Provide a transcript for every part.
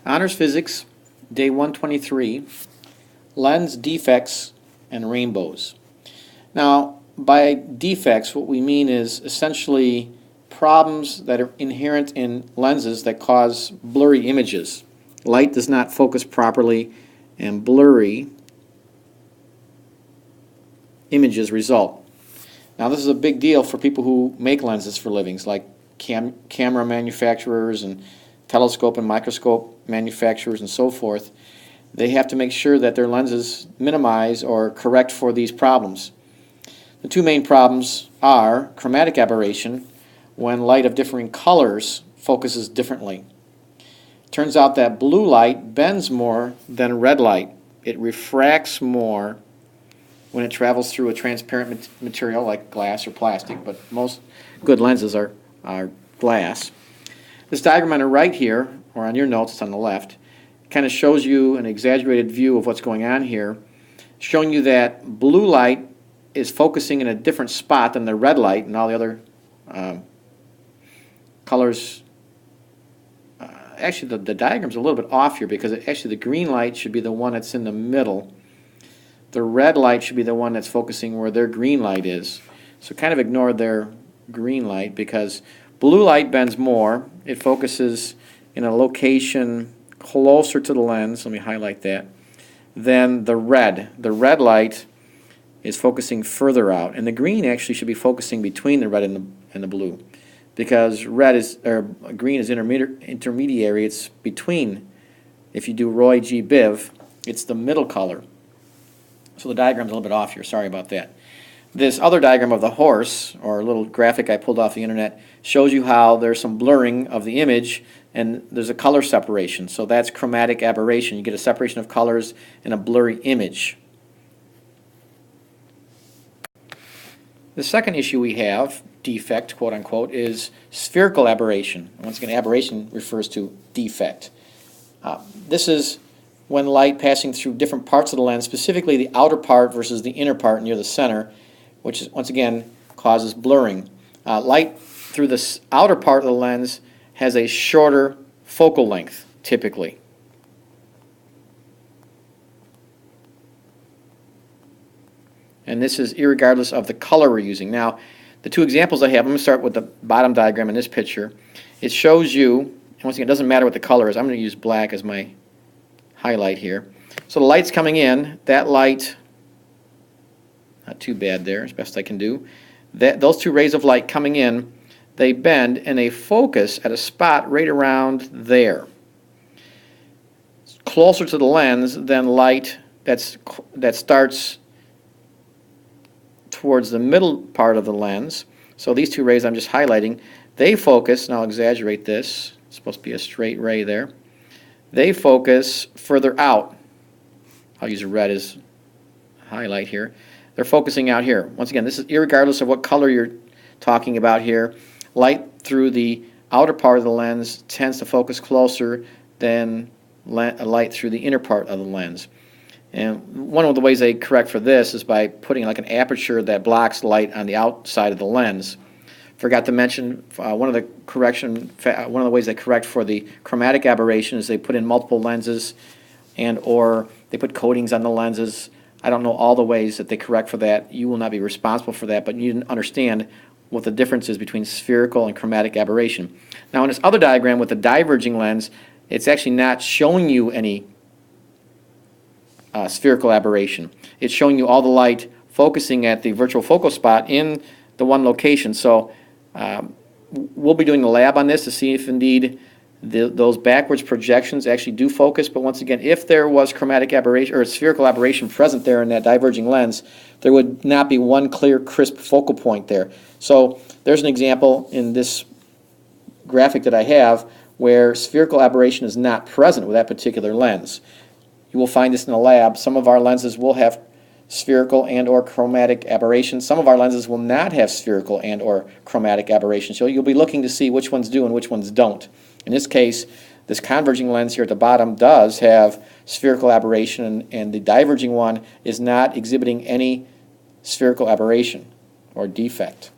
Honors Physics, Day 123, Lens Defects and Rainbows. Now, by defects, what we mean is essentially problems that are inherent in lenses that cause blurry images. Light does not focus properly, and blurry images result. Now, this is a big deal for people who make lenses for livings, like camera manufacturers and telescope and microscope manufacturers and so forth. They have to make sure that their lenses minimize or correct for these problems. The two main problems are chromatic aberration, when light of differing colors focuses differently. It turns out that blue light bends more than red light. It refracts more when it travels through a transparent material like glass or plastic, but most good lenses are glass. This diagram on the right here, or on your notes, it's on the left, kind of shows you an exaggerated view of what's going on here, showing you that blue light is focusing in a different spot than the red light, and all the other colors. Actually, the diagram's a little bit off here, because actually the green light should be the one that's in the middle. The red light should be the one that's focusing where their green light is. So kind of ignore their green light, because blue light bends more. It focuses in a location closer to the lens, let me highlight that, than the red. The red light is focusing further out, and the green actually should be focusing between the red and the blue, because green is intermediary. It's between. If you do Roy G. Biv, it's the middle color. So the diagram's a little bit off here, sorry about that. This other diagram of the horse, or a little graphic I pulled off the internet, shows you how there's some blurring of the image and there's a color separation. So that's chromatic aberration. You get a separation of colors and a blurry image. The second issue we have, defect, quote unquote, is spherical aberration. Once again, aberration refers to defect. This is when light passing through different parts of the lens, specifically the outer part versus the inner part near the center, which is, once again, causes blurring. Light through the outer part of the lens has a shorter focal length, typically. And this is irregardless of the color we're using. Now, the two examples I have, I'm going to start with the bottom diagram in this picture. It shows you, and once again, it doesn't matter what the color is. I'm going to use black as my highlight here. So the light's coming in. That light, not too bad there, as best I can do. Those two rays of light coming in, they bend and they focus at a spot right around there. It's closer to the lens than light that starts towards the middle part of the lens. So these two rays I'm just highlighting, they focus, and I'll exaggerate this, it's supposed to be a straight ray there. They focus further out. I'll use red as highlight here. They're focusing out here. Once again, this is irregardless of what color you're talking about here. Light through the outer part of the lens tends to focus closer than light through the inner part of the lens. And one of the ways they correct for this is by putting like an aperture that blocks light on the outside of the lens. Forgot to mention one of the ways they correct for the chromatic aberration is they put in multiple lenses or they put coatings on the lenses. I don't know all the ways that they correct for that. You will not be responsible for that, but you need to understand what the difference is between spherical and chromatic aberration. Now in this other diagram with the diverging lens, it's actually not showing you any spherical aberration. It's showing you all the light focusing at the virtual focal spot in the one location. So we'll be doing the lab on this to see if indeed those backwards projections actually do focus. But once again, if there was chromatic aberration or spherical aberration present there in that diverging lens, there would not be one clear, crisp focal point there. So there's an example in this graphic that I have where spherical aberration is not present with that particular lens. You will find this in the lab. Some of our lenses will have spherical and or chromatic aberration. Some of our lenses will not have spherical and or chromatic aberration. So you'll be looking to see which ones do and which ones don't. In this case, this converging lens here at the bottom does have spherical aberration, and the diverging one is not exhibiting any spherical aberration or defect.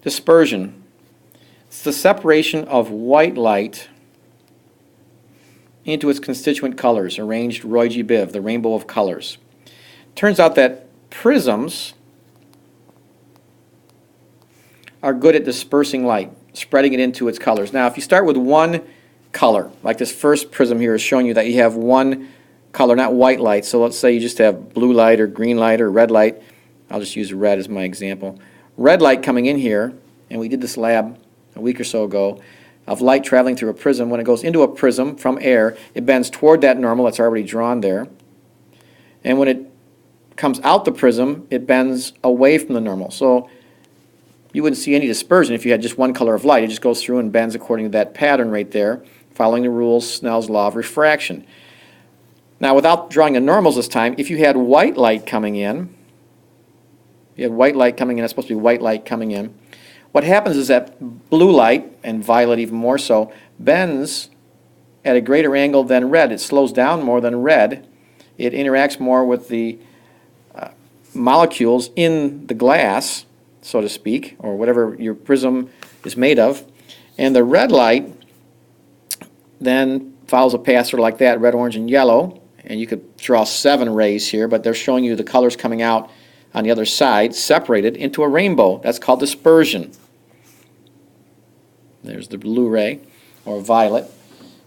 Dispersion. It's the separation of white light into its constituent colors, arranged Roy G. Biv, the rainbow of colors. Turns out that prisms are good at dispersing light, spreading it into its colors. Now, if you start with one color, like this first prism here is showing you that you have one color, not white light. So let's say you just have blue light or green light or red light. I'll just use red as my example. Red light coming in here, and we did this lab a week or so ago, of light traveling through a prism. When it goes into a prism from air, it bends toward that normal that's already drawn there. And when it comes out the prism, it bends away from the normal. So you wouldn't see any dispersion if you had just one color of light. It just goes through and bends according to that pattern right there, following the rules, Snell's law of refraction. Now, without drawing the normals this time, if you had white light coming in, that's supposed to be white light coming in, what happens is that blue light, and violet even more so, bends at a greater angle than red. It slows down more than red. It interacts more with the molecules in the glass, so to speak, or whatever your prism is made of. And the red light then follows a path sort of like that, red, orange, and yellow. And you could draw 7 rays here, but they're showing you the colors coming out on the other side, separated into a rainbow. That's called dispersion. There's the blue ray, or violet.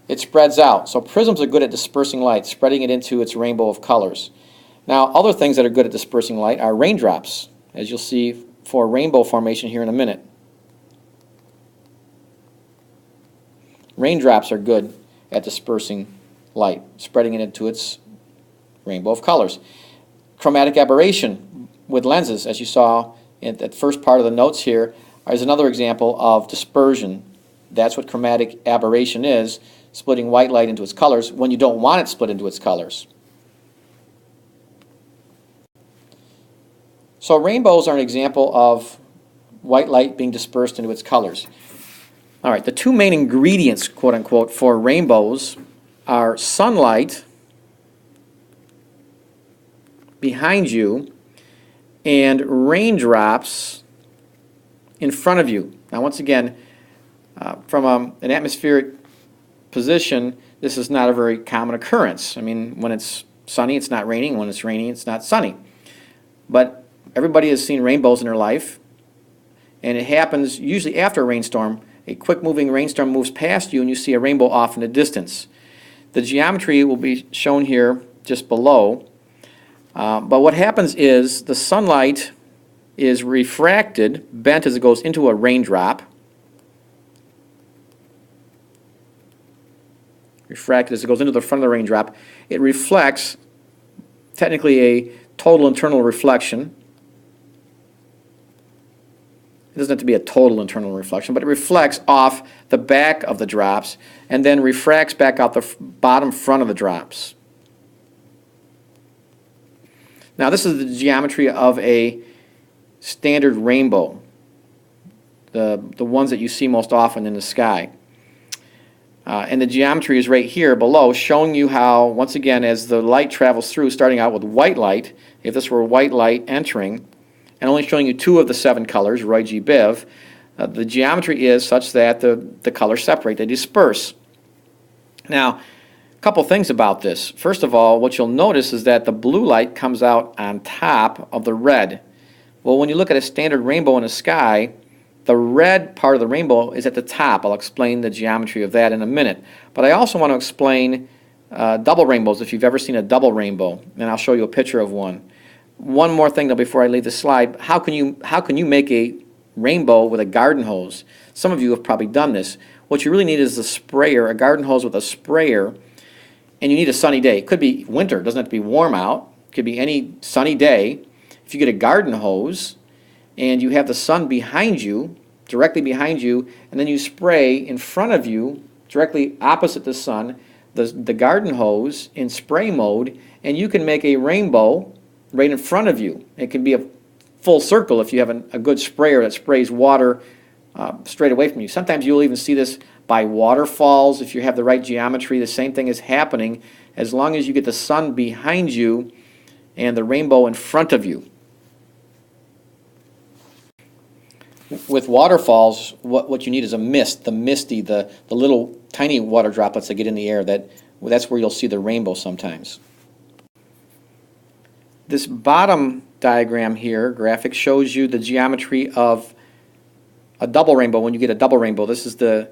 It spreads out. So prisms are good at dispersing light, spreading it into its rainbow of colors. Now, other things that are good at dispersing light are raindrops, as you'll see for rainbow formation here in a minute. Raindrops are good at dispersing light, spreading it into its rainbow of colors. Chromatic aberration with lenses, as you saw in that first part of the notes here, is another example of dispersion. That's what chromatic aberration is, splitting white light into its colors when you don't want it split into its colors. So rainbows are an example of white light being dispersed into its colors. All right, the two main ingredients, quote unquote, for rainbows are sunlight behind you and raindrops in front of you. Now, once again, from an atmospheric position, this is not a very common occurrence. I mean, when it's sunny, it's not raining. When it's raining, it's not sunny. But everybody has seen rainbows in their life, and it happens usually after a rainstorm. A quick-moving rainstorm moves past you, and you see a rainbow off in the distance. The geometry will be shown here just below. But what happens is the sunlight is refracted, bent as it goes into a raindrop. Refracted as it goes into the front of the raindrop. It reflects, technically, a total internal reflection. It doesn't have to be a total internal reflection, but it reflects off the back of the drops and then refracts back out the bottom front of the drops. Now, this is the geometry of a standard rainbow, the ones that you see most often in the sky. And the geometry is right here below, showing you how, once again, as the light travels through, starting out with white light, if this were white light entering, and only showing you 2 of the 7 colors, Roy G. Biv, the geometry is such that the colors separate, they disperse. Now, a couple things about this. First of all, what you'll notice is that the blue light comes out on top of the red. Well, when you look at a standard rainbow in the sky, the red part of the rainbow is at the top. I'll explain the geometry of that in a minute. But I also want to explain double rainbows, if you've ever seen a double rainbow, and I'll show you a picture of one. One more thing, though, before I leave the slide. How can you make a rainbow with a garden hose? Some of you have probably done this. What you really need is a sprayer, a garden hose with a sprayer, and you need a sunny day. It could be winter. It doesn't have to be warm out. It could be any sunny day. If you get a garden hose and you have the sun behind you, directly behind you, and then you spray in front of you, directly opposite the sun, the garden hose in spray mode, and you can make a rainbow right in front of you. It can be a full circle if you have a good sprayer that sprays water straight away from you. Sometimes you'll even see this by waterfalls if you have the right geometry. The same thing is happening as long as you get the sun behind you and the rainbow in front of you. with waterfalls, what you need is a mist, the little tiny water droplets that get in the air. That's where you'll see the rainbow sometimes. This bottom diagram here, graphic, shows you the geometry of a double rainbow. When you get a double rainbow, this is the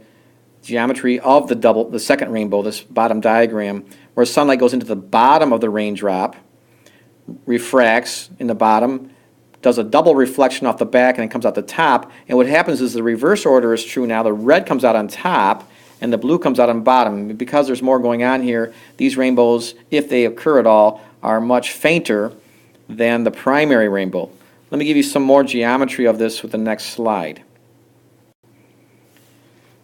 geometry of the second rainbow, this bottom diagram, where sunlight goes into the bottom of the raindrop, refracts in the bottom, does a double reflection off the back, and then comes out the top. And what happens is the reverse order is true now. The red comes out on top, and the blue comes out on bottom. Because there's more going on here, these rainbows, if they occur at all, are much fainter than the primary rainbow. Let me give you some more geometry of this with the next slide.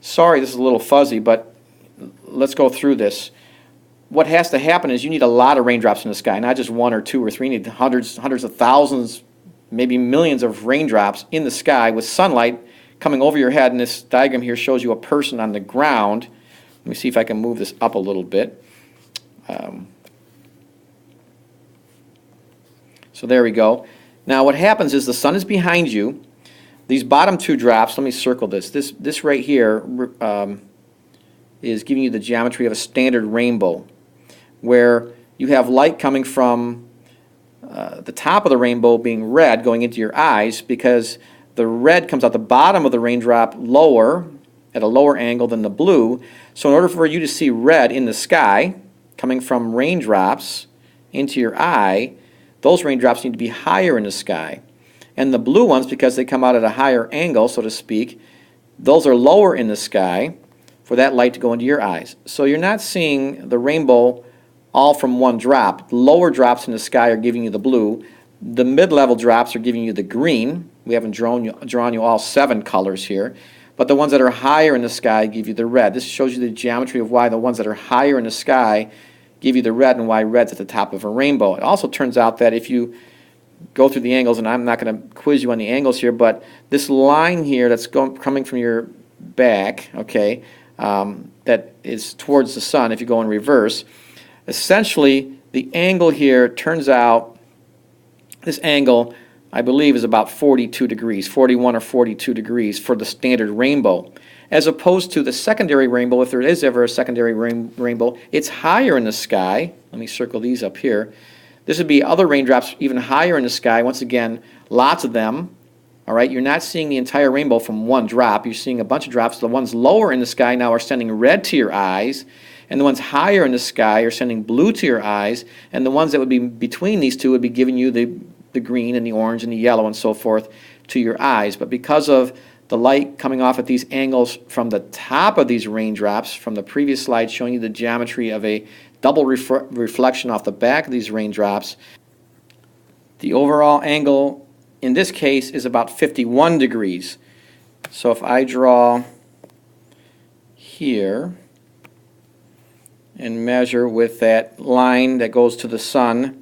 Sorry, this is a little fuzzy, but let's go through this. What has to happen is you need a lot of raindrops in the sky, not just one or two or three. You need hundreds of thousands, maybe millions of raindrops in the sky with sunlight coming over your head. And this diagram here shows you a person on the ground. Let me see if I can move this up a little bit. So there we go. Now what happens is the sun is behind you. These bottom two drops, let me circle this. This right here is giving you the geometry of a standard rainbow, where you have light coming from the top of the rainbow being red going into your eyes, because the red comes out the bottom of the raindrop lower, at a lower angle than the blue. So in order for you to see red in the sky coming from raindrops into your eye, those raindrops need to be higher in the sky. And the blue ones, because they come out at a higher angle, so to speak, those are lower in the sky for that light to go into your eyes. So you're not seeing the rainbow all from one drop. The lower drops in the sky are giving you the blue. The mid-level drops are giving you the green. We haven't drawn you all 7 colors here. But the ones that are higher in the sky give you the red. This shows you the geometry of why the ones that are higher in the sky give you the red, and why red's at the top of a rainbow. It also turns out that if you go through the angles, and I'm not going to quiz you on the angles here, but this line here that's coming from your back, okay, that is towards the sun, if you go in reverse, essentially the angle here turns out, this angle I believe is about 42 degrees, 41 or 42 degrees for the standard rainbow. As opposed to the secondary rainbow, if there is ever a secondary rainbow, it's higher in the sky. Let me circle these up here. This would be other raindrops even higher in the sky. Once again, lots of them. All right, you're not seeing the entire rainbow from one drop. You're seeing a bunch of drops. The ones lower in the sky now are sending red to your eyes, and the ones higher in the sky are sending blue to your eyes, and the ones that would be between these two would be giving you the green and the orange and the yellow and so forth to your eyes. But because of the light coming off at these angles from the top of these raindrops, from the previous slide showing you the geometry of a double reflection off the back of these raindrops, the overall angle in this case is about 51 degrees. So if I draw here and measure with that line that goes to the sun,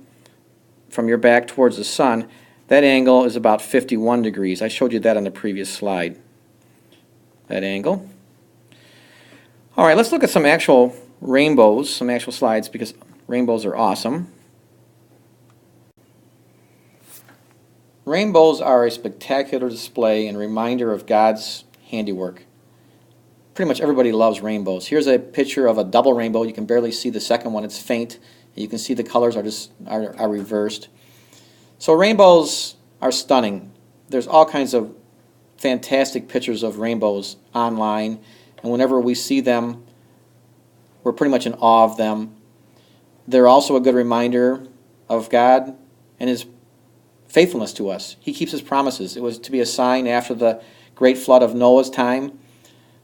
from your back towards the sun, that angle is about 51 degrees. I showed you that on the previous slide, that angle. All right, let's look at some actual rainbows, some actual slides, because rainbows are awesome. Rainbows are a spectacular display and reminder of God's handiwork. Pretty much everybody loves rainbows. Here's a picture of a double rainbow. You can barely see the second one. It's faint. You can see the colors are reversed. So rainbows are stunning. There's all kinds of fantastic pictures of rainbows online, and whenever we see them, we're pretty much in awe of them. They're also a good reminder of God and His faithfulness to us. He keeps His promises. It was to be a sign after the great flood of Noah's time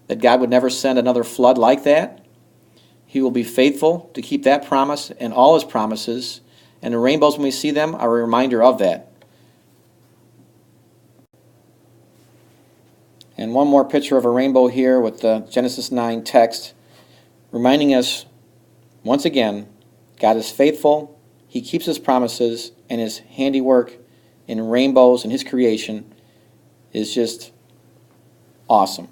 that God would never send another flood like that. He will be faithful to keep that promise and all His promises, and the rainbows, when we see them, are a reminder of that. And one more picture of a rainbow here with the Genesis 9 text, reminding us, once again, God is faithful, He keeps His promises, and His handiwork in rainbows and His creation is just awesome.